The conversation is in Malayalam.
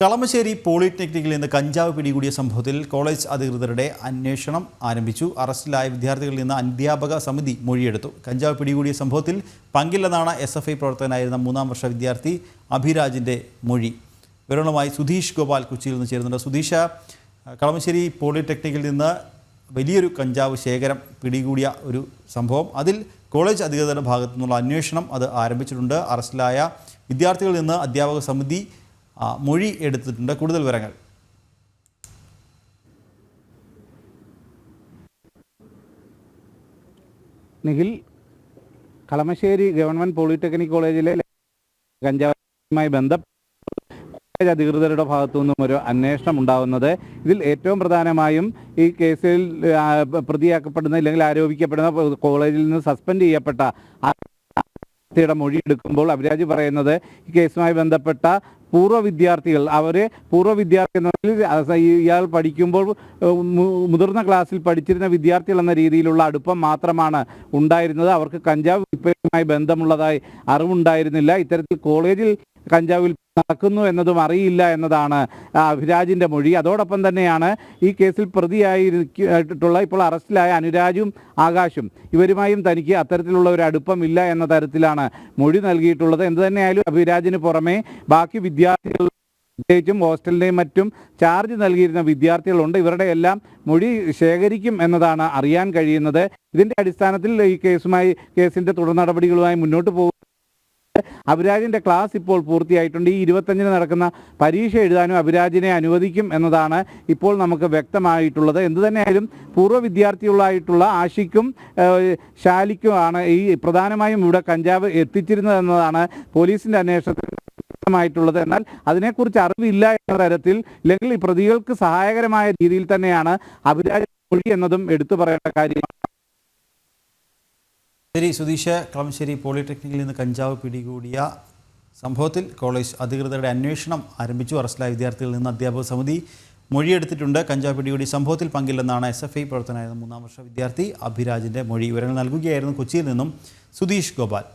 കളമശ്ശേരി പോളിടെക്നിക്കിൽ നിന്ന് കഞ്ചാവ് പിടികൂടിയ സംഭവത്തിൽ കോളേജ് അധികൃതരുടെ അന്വേഷണം ആരംഭിച്ചു. അറസ്റ്റിലായ വിദ്യാർത്ഥികളിൽ നിന്ന് അധ്യാപക സമിതി മൊഴിയെടുത്തു. കഞ്ചാവ് പിടികൂടിയ സംഭവത്തിൽ പങ്കില്ലെന്നാണ് SFI പ്രവർത്തകനായിരുന്ന 3ാം വർഷ വിദ്യാർത്ഥി അഭിരാജിൻ്റെ മൊഴി. വിവരങ്ങളുമായി സുധീഷ് ഗോപാൽ കൊച്ചിയിൽ നിന്ന് ചേരുന്നുണ്ട്. സുധീഷ, കളമശ്ശേരി പോളിടെക്നിക്കിൽ നിന്ന് വലിയൊരു കഞ്ചാവ് ശേഖരം പിടികൂടിയ ഒരു സംഭവം, അതിൽ കോളേജ് അധികൃതരുടെ ഭാഗത്തു നിന്നുള്ള അന്വേഷണം അത് ആരംഭിച്ചിട്ടുണ്ട്. അറസ്റ്റിലായ വിദ്യാർത്ഥികളിൽ നിന്ന് അധ്യാപക സമിതി മൊഴി എടുത്തിട്ടുണ്ട്. കൂടുതൽ വിവരങ്ങൾ. നിഖിൽ, കളമശ്ശേരി ഗവൺമെൻറ് പോളിടെക്നിക് കോളേജിലെ കഞ്ചാവുമായി ബന്ധപ്പെട്ട് കോളേജ് അധികൃതരുടെ ഭാഗത്തു നിന്നും ഒരു അന്വേഷണം ഉണ്ടാകുന്നത്. ഇതിൽ ഏറ്റവും പ്രധാനമായും ഈ കേസിൽ പ്രതിയാക്കപ്പെടുന്ന അല്ലെങ്കിൽ ആരോപിക്കപ്പെടുന്ന കോളേജിൽ നിന്ന് സസ്പെൻഡ് ചെയ്യപ്പെട്ട മൊഴിയെടുക്കുമ്പോൾ അഭിരാജ് പറയുന്നത് ഈ കേസുമായി ബന്ധപ്പെട്ട പൂർവ്വ വിദ്യാർത്ഥികൾ, ഇയാൾ പഠിക്കുമ്പോൾ മുതിർന്ന ക്ലാസ്സിൽ പഠിച്ചിരുന്ന വിദ്യാർത്ഥികൾ എന്ന രീതിയിലുള്ള അടുപ്പം മാത്രമാണ് ഉണ്ടായിരുന്നത്. അവർക്ക് കഞ്ചാവ് വിൽപ്പനയുമായി ബന്ധമുള്ളതായി അറിവുണ്ടായിരുന്നില്ല. ഇത്തരത്തിൽ കോളേജിൽ കഞ്ചാവ് നടക്കുന്നു എന്നതും അറിയില്ല എന്നതാണ് അഭിരാജിൻ്റെ മൊഴി. അതോടൊപ്പം തന്നെയാണ് ഈ കേസിൽ പ്രതിയായിട്ടുള്ള ഇപ്പോൾ അറസ്റ്റിലായ അനുരാജും ആകാശും, ഇവരുമായും തനിക്ക് അത്തരത്തിലുള്ള ഒരു അടുപ്പമില്ല എന്ന തരത്തിലാണ് മൊഴി നൽകിയിട്ടുള്ളത്. എന്തു തന്നെയായാലും അഭിരാജിന് പുറമെ ബാക്കി വിദ്യാർത്ഥികൾ, പ്രത്യേകിച്ചും ഹോസ്റ്റലിൻ്റെയും മറ്റും ചാർജ് നൽകിയിരുന്ന വിദ്യാർത്ഥികളുണ്ട്. ഇവരുടെ എല്ലാം മൊഴി ശേഖരിക്കും എന്നതാണ് അറിയാൻ കഴിയുന്നത്. ഇതിൻ്റെ അടിസ്ഥാനത്തിൽ ഈ കേസിൻ്റെ തുടർ നടപടികളുമായി മുന്നോട്ട് പോകും. അഭിരാജിൻ്റെ ക്ലാസ് ഇപ്പോൾ പൂർത്തിയായിട്ടുണ്ട്. ഈ 25-ന് നടക്കുന്ന പരീക്ഷ എഴുതാനും അഭിരാജിനെ അനുവദിക്കും എന്നതാണ് ഇപ്പോൾ നമുക്ക് വ്യക്തമായിട്ടുള്ളത്. എന്തുതന്നെയായാലും പൂർവ്വ വിദ്യാർത്ഥികളായിട്ടുള്ള ആഷിക്കും ഷാലിക്കുമാണ് ഈ പ്രധാനമായും ഇവിടെ കഞ്ചാവ് എത്തിച്ചിരുന്നത് എന്നതാണ് പോലീസിൻ്റെ അന്വേഷണത്തിൽ ായിട്ടുള്ളത്. എന്നാൽ അതിനെക്കുറിച്ച് അറിവില്ല എന്ന തരത്തിൽ, അല്ലെങ്കിൽ ഈ പ്രതികൾക്ക് സഹായകരമായ രീതിയിൽ തന്നെയാണ് അഭിരാജ് മൊഴി എന്നതും എടുത്തു പറയേണ്ട കാര്യമാണ്. ശരി സുധീഷ്, കളമശ്ശേരി പോളിടെക്നിക്കിൽ നിന്ന് കഞ്ചാവ് പിടികൂടിയ സംഭവത്തിൽ കോളേജ് അധികൃതരുടെ അന്വേഷണം ആരംഭിച്ചു. അറസ്റ്റിലായ വിദ്യാർത്ഥികളിൽ നിന്ന് അധ്യാപക സമിതി മൊഴിയെടുത്തിട്ടുണ്ട്. കഞ്ചാവ് പിടികൂടിയ സംഭവത്തിൽ പങ്കില്ലെന്നാണ് SFI പ്രവർത്തകനായിരുന്ന 3ാം വർഷ വിദ്യാർത്ഥി അഭിരാജിൻ്റെ മൊഴി. വിവരങ്ങൾ നൽകുകയായിരുന്നു കൊച്ചിയിൽ നിന്നും സുധീഷ് ഗോപാൽ.